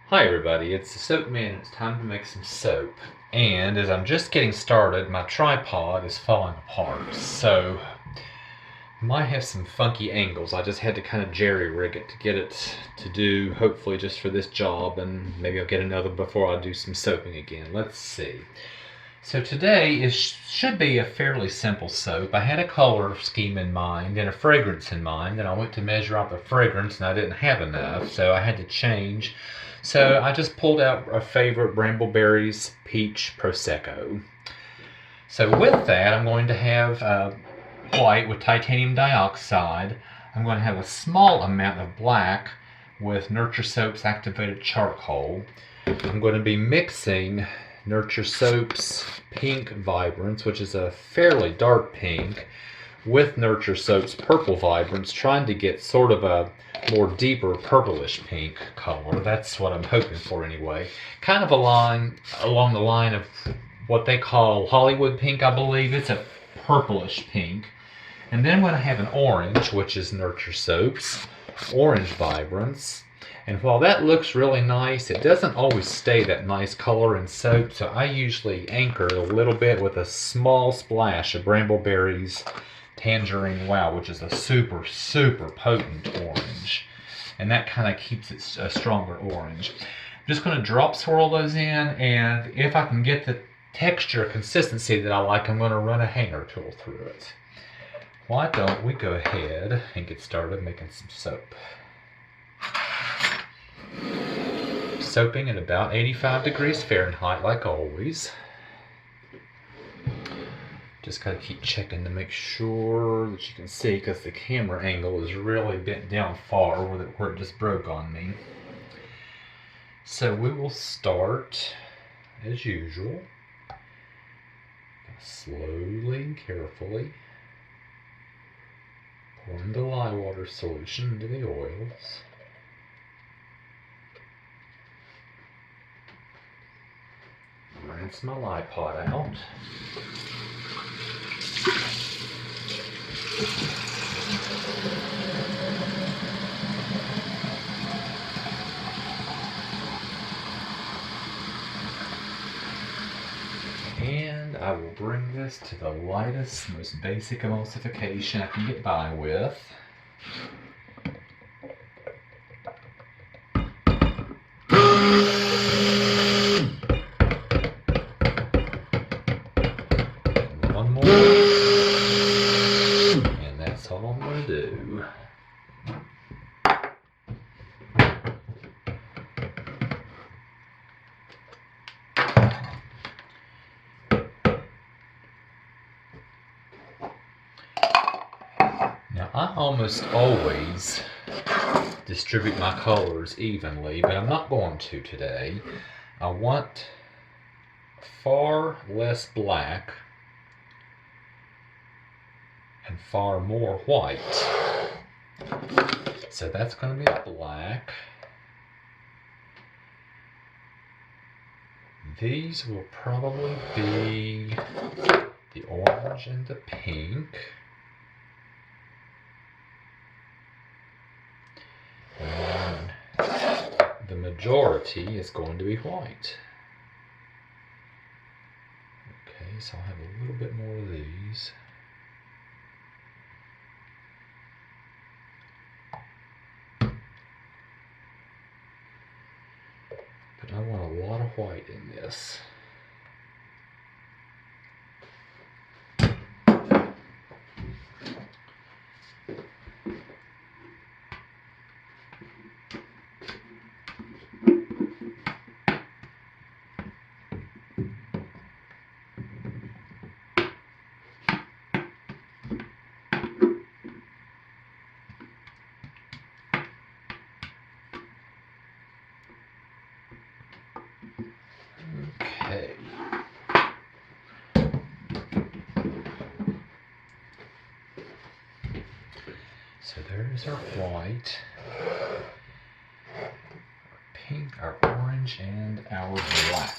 Hi everybody, it's the Soap Man. It's time to make some soap. And as I'm just getting started, my tripod is falling apart. So, might have some funky angles. I just had to kind of jerry rig it to get it to do, hopefully just for this job, and maybe I'll get another before I do some soaping again. Let's see. So today should be a fairly simple soap. I had a color scheme in mind and a fragrance in mind, and I went to measure out the fragrance and I didn't have enough, so I had to change. So I just pulled out a favorite Brambleberries Peach Prosecco. So with that, I'm going to have white with titanium dioxide. I'm going to have a small amount of black with Nurture Soap's activated charcoal. I'm going to be mixing Nurture Soap's Pink Vibrance, which is a fairly dark pink, with Nurture Soap's Purple Vibrance, trying to get sort of a more deeper purplish pink color. That's what I'm hoping for anyway. Kind of along the line of what they call Hollywood pink, I believe. It's a purplish pink. And then I'm going to have an orange, which is Nurture Soap's Orange Vibrance. And while that looks really nice, it doesn't always stay that nice color in soap, so I usually anchor a little bit with a small splash of Brambleberries Tangerine Wow, which is a super, super potent orange. And that kind of keeps it a stronger orange. I'm just going to drop swirl those in, and if I can get the texture consistency that I like, I'm going to run a hanger tool through it. Why don't we go ahead and get started making some soap. Soaping at about 85 degrees Fahrenheit, like always. Just gotta keep checking to make sure that you can see, because the camera angle is really bent down far where it just broke on me. So we will start as usual, slowly and carefully pouring the lye water solution into the oils. Rinse my lye pot out. And I will bring this to the lightest, most basic emulsification I can get by with. One more. And that's all I'm going to do. Now, I almost always distribute my colors evenly, but I'm not going to today. I want far less black and far more white. So that's going to be black. These will probably be the orange and the pink. And the majority is going to be white. Okay, so I'll have a little bit more of these. But I want a lot of white in this. Okay. So there's our white, our pink, our orange, and our black.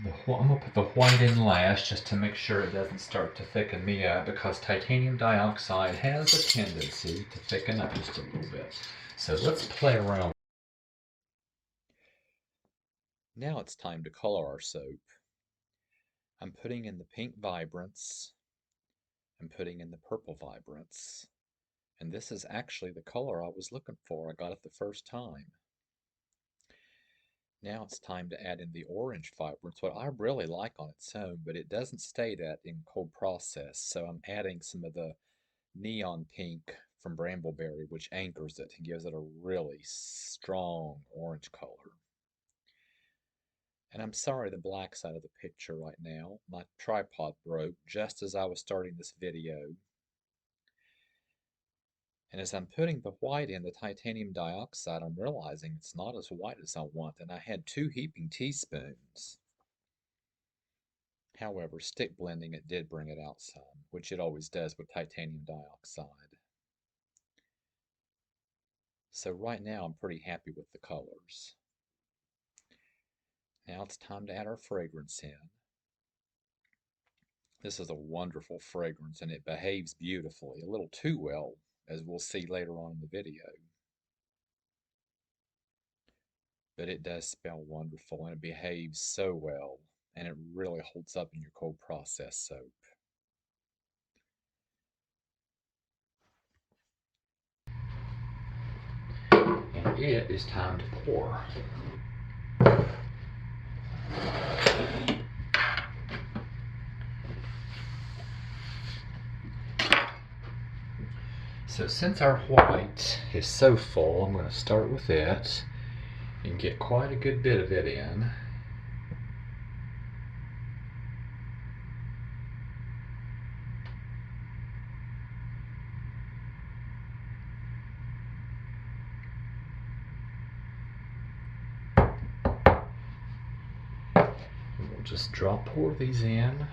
I'm going to put the white in last just to make sure it doesn't start to thicken me up, because titanium dioxide has a tendency to thicken up just a little bit. So let's play around. Now it's time to color our soap. I'm putting in the pink vibrance. I'm putting in the purple vibrance. And this is actually the color I was looking for. I got it the first time. Now it's time to add in the orange vibrance, what I really like on its own, but it doesn't stay that in cold process. So I'm adding some of the neon pink from Brambleberry, which anchors it and gives it a really strong orange color. And I'm sorry the black side of the picture right now. My tripod broke just as I was starting this video. And as I'm putting the white in the titanium dioxide, I'm realizing it's not as white as I want, and I had 2 heaping teaspoons. However, stick blending it did bring it out some, which it always does with titanium dioxide. So right now I'm pretty happy with the colors. Now it's time to add our fragrance in. This is a wonderful fragrance and it behaves beautifully, a little too well, as we'll see later on in the video. But it does smell wonderful and it behaves so well, and it really holds up in your cold process soap. And it is time to pour. So since our white is so full, I'm going to start with it and get quite a good bit of it in. We'll just pour these in.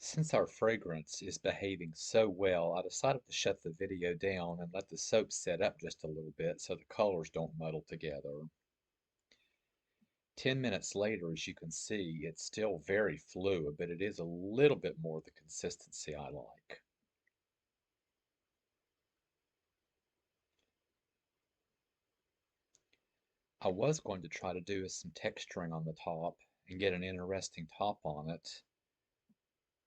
Since our fragrance is behaving so well, I decided to shut the video down and let the soap set up just a little bit so the colors don't muddle together. 10 minutes later, as you can see, it's still very fluid, but it is a little bit more the consistency I like. I was going to try to do some texturing on the top and get an interesting top on it,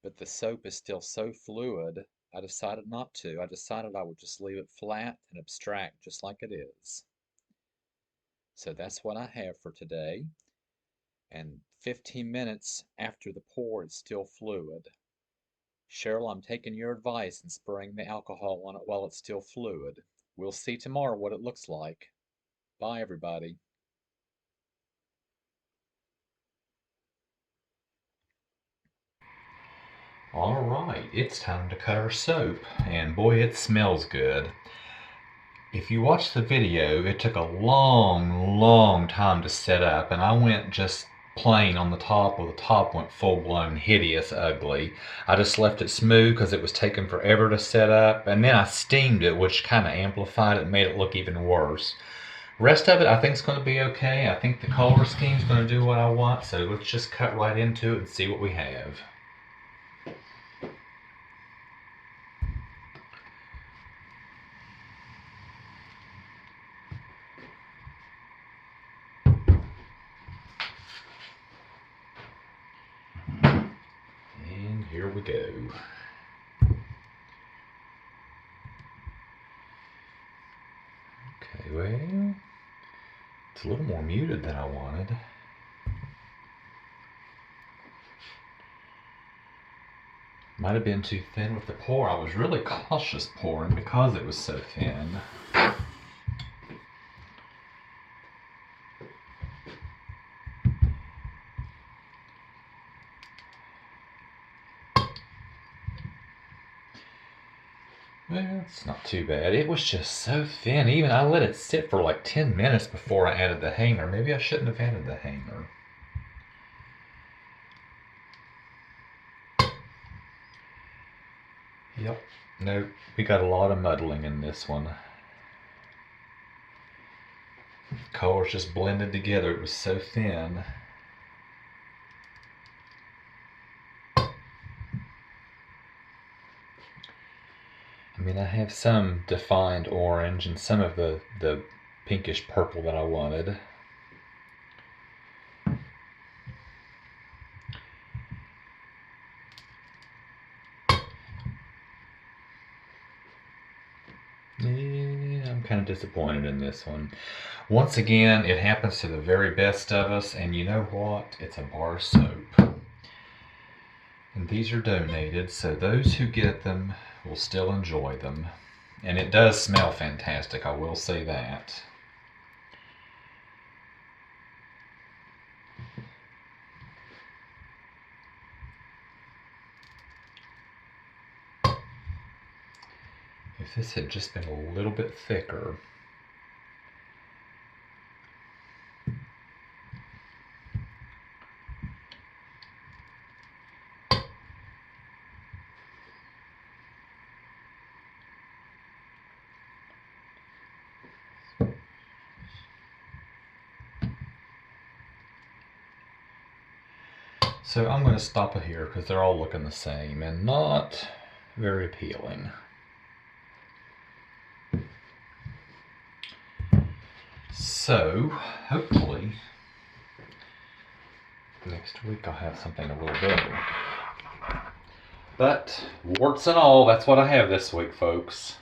but the soap is still so fluid, I decided not to. I decided I would just leave it flat and abstract just like it is. So that's what I have for today. And 15 minutes after the pour, it's still fluid. Cheryl, I'm taking your advice and spraying the alcohol on it while it's still fluid. We'll see tomorrow what it looks like. Bye, everybody. All right, it's time to cut our soap, and boy, it smells good. If you watch the video, it took a long time to set up, and I went just plain on the top, while the top went full-blown hideous ugly. I just left it smooth because it was taking forever to set up, and then I steamed it, which kind of amplified it, made it look even worse. Rest of it I think is going to be okay. I think the color scheme is going to do what I want, so let's just cut right into it and see what we have. And here we go. Okay, well, it's a little more muted than I wanted. Might have been too thin with the pour. I was really cautious pouring because it was so thin. Well, it's not too bad. It was just so thin. Even I let it sit for like 10 minutes before I added the hanger. Maybe I shouldn't have added the hanger. Yep. Nope. We got a lot of muddling in this one. Colors just blended together. It was so thin. I mean, I have some defined orange and some of the pinkish purple that I wanted. Yeah, I'm kind of disappointed in this one. Once again, it happens to the very best of us, and you know what? It's a bar soap. And these are donated, so those who get them will still enjoy them. And it does smell fantastic, I will say that. If this had just been a little bit thicker. So I'm going to stop it here because they're all looking the same and not very appealing. So, hopefully, next week I'll have something a little better. But, warts and all, that's what I have this week, folks.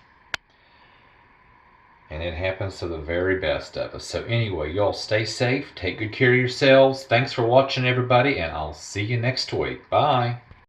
And it happens to the very best of us. So anyway, y'all stay safe, take good care of yourselves. Thanks for watching, everybody, and I'll see you next week. Bye.